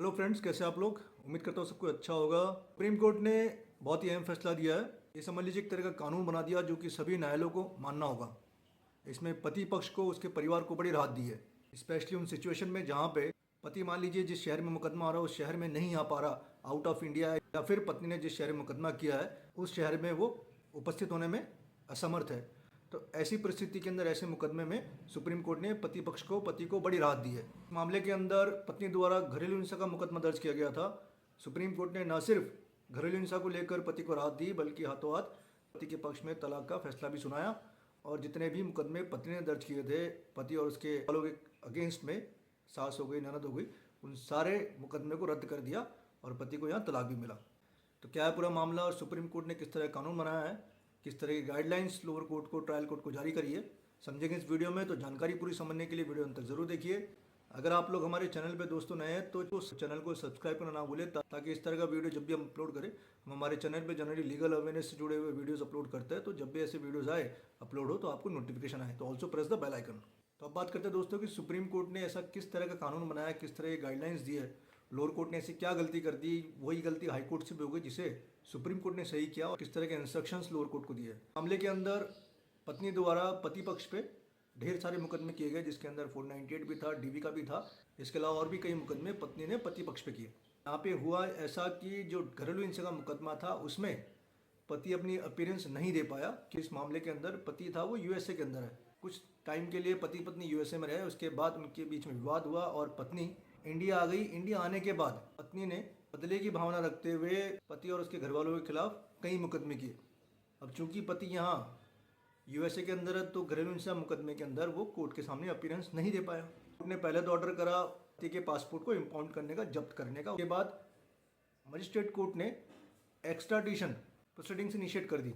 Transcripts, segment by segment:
Hello friends, कैसे आप लोग। उम्मीद करता हूँ सबको अच्छा होगा। सुप्रीम कोर्ट ने बहुत ही अहम फैसला दिया है। ये समझ लीजिए एक तरह का कानून बना दिया जो कि सभी न्यायालयों को मानना होगा। इसमें पति पक्ष को, उसके परिवार को बड़ी राहत दी है, स्पेशली उन सिचुएशन में जहाँ पे पति मान लीजिए जिस शहर में मुकदमा आ रहा है उस शहर में नहीं आ पा रहा, आउट ऑफ इंडिया है, या फिर पत्नी ने जिस शहर में मुकदमा किया है उस शहर में वो उपस्थित होने में असमर्थ है। तो ऐसी परिस्थिति के अंदर ऐसे मुकदमे में सुप्रीम कोर्ट ने पति को बड़ी राहत दी है। मामले के अंदर पत्नी द्वारा घरेलू हिंसा का मुकदमा दर्ज किया गया था। सुप्रीम कोर्ट ने न सिर्फ घरेलू हिंसा को लेकर पति को राहत दी बल्कि हाथों हाथ पति के पक्ष में तलाक का फैसला भी सुनाया। और जितने भी मुकदमे पत्नी ने दर्ज किए थे पति और उसके वालों के अगेंस्ट में, सास हो गई, ननद हो गई, उन सारे मुकदमे को रद्द कर दिया और पति को यहाँ तलाक भी मिला। तो क्या है पूरा मामला और सुप्रीम कोर्ट ने किस तरह कानून बनाया है, किस तरह की गाइडलाइंस लोअर कोर्ट को, ट्रायल कोर्ट को जारी करी है, समझेंगे इस वीडियो में। तो जानकारी पूरी समझने के लिए वीडियो अंत तक जरूर देखिए। अगर आप लोग हमारे चैनल पे दोस्तों नए हैं तो उस चैनल को सब्सक्राइब करना ना भूलें, ताकि इस तरह का वीडियो जब भी हम अपलोड करें, हम हमारे चैनल पे जनरली लीगल अवेयरनेस से जुड़े हुए वीडियोस अपलोड करते हैं। तो जब भी ऐसे वीडियोस आए, अपलोड हो, तो आपको नोटिफिकेशन आए। तो also press the bell icon. तो अब बात करते हैं दोस्तों कि सुप्रीम कोर्ट ने ऐसा किस तरह का कानून बनाया, किस तरह की गाइडलाइंस दी है, लोअर कोर्ट ने ऐसी क्या गलती कर दी, वही गलती हाई कोर्ट से भी हो गई जिसे सुप्रीम कोर्ट ने सही किया, और किस तरह के इंस्ट्रक्शंस लोअर कोर्ट को दिए। मामले के अंदर पत्नी द्वारा पति पक्ष पे ढेर सारे मुकदमे किए गए, जिसके अंदर 498 भी था, डीवी का भी था। इसके अलावा और भी कई मुकदमे पत्नी ने पति पक्ष पे किए। यहाँ पे हुआ ऐसा कि जो घरेलू हिंसा का मुकदमा था उसमें पति अपनी अपीयरेंस नहीं दे पाया कि इस मामले के अंदर पति था वो यूएसए के अंदर है। कुछ टाइम के लिए पति पत्नी यूएसए में रहे, उसके बाद उनके बीच में विवाद हुआ और पत्नी इंडिया आ गई। इंडिया आने के बाद पत्नी ने बदले की भावना रखते हुए पति और उसके घर वालों के खिलाफ कई मुकदमे किए। अब चूंकि पति यहाँ यूएसए के अंदर है तो घरेलू हिंसा मुकदमे के अंदर वो कोर्ट के सामने अपीयरेंस नहीं दे पाया। कोर्ट ने पहले तो ऑर्डर करा पति के पासपोर्ट को इम्पाउंड करने का, जब्त करने का। उसके बाद मजिस्ट्रेट कोर्ट ने एक्स्ट्राडिशन प्रोसीडिंग्स इनिशिएट कर दी,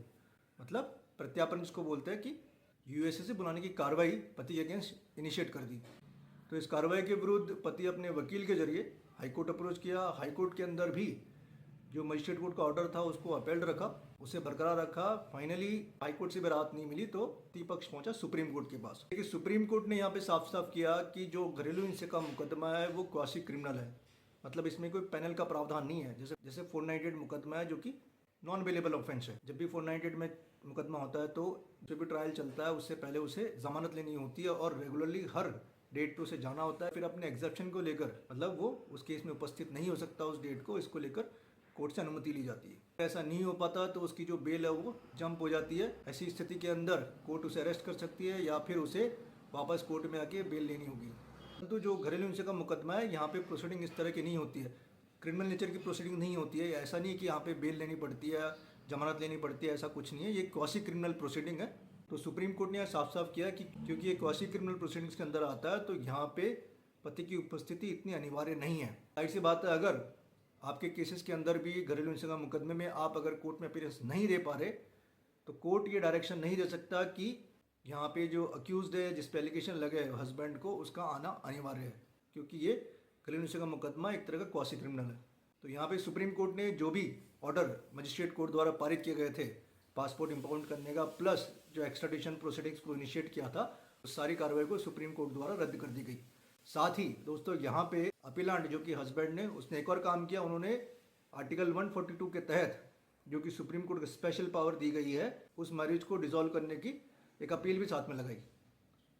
मतलब प्रत्यार्पण जिसको बोलते हैं, कि यूएसए से बुलाने की कार्रवाई पति के अगेंस्ट इनिशिएट कर दी। तो इस कार्रवाई के विरुद्ध पति अपने वकील के जरिए हाईकोर्ट अप्रोच किया। हाईकोर्ट के अंदर भी जो मजिस्ट्रेट कोर्ट का ऑर्डर था उसको अपील रखा, उसे बरकरार रखा। फाइनली हाईकोर्ट से भी राहत नहीं मिली तो पति पहुंचा सुप्रीम कोर्ट के पास। लेकिन सुप्रीम कोर्ट ने यहाँ पे साफ साफ किया कि जो घरेलू हिंसा का मुकदमा है वो क्वासी क्रिमिनल है, मतलब इसमें कोई पैनल का प्रावधान नहीं है। जैसे 498 मुकदमा है जो कि नॉन अवेलेबल ऑफेंस है। जब भी 498 में मुकदमा होता है तो जो भी ट्रायल चलता है उससे पहले उसे जमानत लेनी होती है और रेगुलरली हर डेट पे उसे जाना होता है। फिर अपने एग्जेप्शन को लेकर, मतलब वो उस केस में उपस्थित नहीं हो सकता उस डेट को, इसको लेकर कोर्ट से अनुमति ली जाती है। ऐसा नहीं हो पाता तो उसकी जो बेल है वो जंप हो जाती है। ऐसी स्थिति के अंदर कोर्ट उसे अरेस्ट कर सकती है या फिर उसे वापस कोर्ट में आके बेल लेनी होगी। परंतु जो घरेलू हिंसा का मुकदमा है यहाँ पे प्रोसीडिंग इस तरह की नहीं होती है, क्रिमिनल नेचर की प्रोसीडिंग नहीं होती है। ऐसा नहीं है कि यहाँ पे बेल लेनी पड़ती है, जमानत लेनी पड़ती है, ऐसा कुछ नहीं है। ये क्वासी क्रिमिनल प्रोसीडिंग है। तो सुप्रीम कोर्ट ने यह साफ साफ किया कि क्योंकि ये क्वासी क्रिमिनल प्रोसीडिंग्स के अंदर आता है तो यहाँ पे पति की उपस्थिति इतनी अनिवार्य नहीं है। जाहिर सी बात है, अगर आपके केसेस के अंदर भी घरेलू हिंसा का मुकदमे में आप अगर कोर्ट में अपीयरेंस नहीं दे पा रहे तो कोर्ट ये डायरेक्शन नहीं दे सकता कि यहाँ पे जो अक्यूज्ड है, जिस पे एलिगेशन लगे हस्बैंड को, उसका आना अनिवार्य है, क्योंकि ये घरेलू हिंसा का मुकदमा एक तरह का क्वासी क्रिमिनल है। तो यहाँ पे सुप्रीम कोर्ट ने जो भी ऑर्डर मजिस्ट्रेट कोर्ट द्वारा पारित किए गए थे पासपोर्ट इंपाउंड करने का, प्लस जो एक्स्ट्राडिशन प्रोसीडिंग्स को इनिशिएट किया था, उस सारी कार्रवाई को सुप्रीम कोर्ट द्वारा रद्द कर दी गई। साथ ही दोस्तों यहाँ पे अपीलांट जो कि हस्बैंड ने, उसने एक और काम किया। उन्होंने आर्टिकल 142 के तहत, जो कि सुप्रीम कोर्ट को स्पेशल पावर दी गई है, उस मैरिज को डिसॉल्व करने की एक अपील भी साथ में लगाई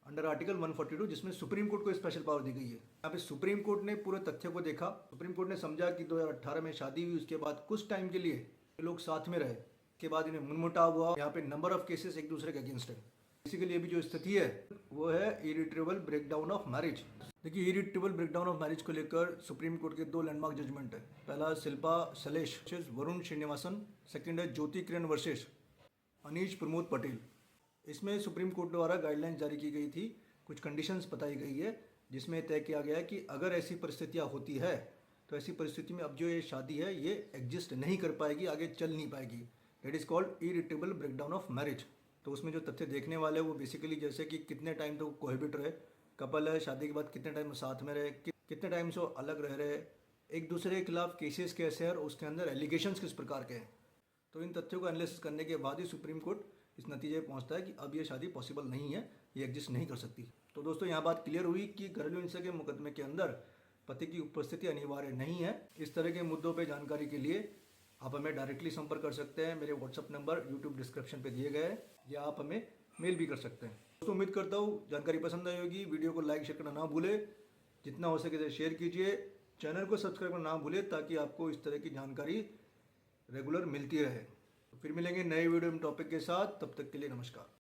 अंडर आर्टिकल 142, जिसमें सुप्रीम कोर्ट को स्पेशल पावर दी गई है। यहाँ पे सुप्रीम कोर्ट ने पूरे तथ्य को देखा। सुप्रीम कोर्ट ने समझा कि 2018 में शादी हुई, उसके बाद कुछ टाइम के लिए लोग साथ में रहे, के बाद इन्हें मनमुटाव हुआ। यहाँ पे नंबर ऑफ केसेस एक दूसरे के अगेंस्ट है। बेसिकली अभी जो स्थिति है वो है इरिट्रेबल ब्रेकडाउन ऑफ मैरिज। देखिए, इरिट्रेबल ब्रेकडाउन ऑफ मैरिज को लेकर सुप्रीम कोर्ट के दो लैंडमार्क जजमेंट है। पहला शिल्पा सलेश वर्सेस वरुण श्रीनिवासन, सेकंड है ज्योति किरण वर्सेस अनीश प्रमोद पटेल। इसमें सुप्रीम कोर्ट द्वारा गाइडलाइन जारी की गई थी, कुछ कंडीशंस बताई गई है, जिसमें तय किया गया है कि अगर ऐसी परिस्थितियाँ होती है तो ऐसी परिस्थिति में अब जो ये शादी है ये एग्जिस्ट नहीं कर पाएगी, आगे चल नहीं पाएगी। That is called irretrievable breakdown of marriage. तो उसमें जो तथ्य देखने वाले हैं वो बेसिकली जैसे कि कितने टाइम तक कोहेबिट रहे, कपल है, शादी के बाद कितने टाइम साथ में रहे, कितने टाइम से अलग रह रहे, एक दूसरे के खिलाफ केसेस कैसे हैं और उसके अंदर एलिगेशंस किस प्रकार के हैं। तो इन तथ्यों को एनालिसिस करने के बाद ही सुप्रीम कोर्ट इस नतीजे पर पहुंचता है कि अब ये शादी पॉसिबल नहीं है, ये एग्जिस्ट नहीं कर सकती। तो दोस्तों यहाँ बात क्लियर हुई कि घरेलू हिंसा के मुकदमे के अंदर पति की उपस्थिति अनिवार्य नहीं है। इस तरह के मुद्दों पे जानकारी के लिए आप हमें डायरेक्टली संपर्क कर सकते हैं। मेरे व्हाट्सअप नंबर यूट्यूब डिस्क्रिप्शन पे दिए गए हैं, या आप हमें मेल भी कर सकते हैं। दोस्तों, उम्मीद करता हूँ जानकारी पसंद आई होगी। वीडियो को लाइक शेयर करना ना भूले, जितना हो सके शेयर कीजिए। चैनल को सब्सक्राइब करना ना भूले, ताकि आपको इस तरह की जानकारी रेगुलर मिलती रहे। तो फिर मिलेंगे नए वीडियो में टॉपिक के साथ। तब तक के लिए नमस्कार।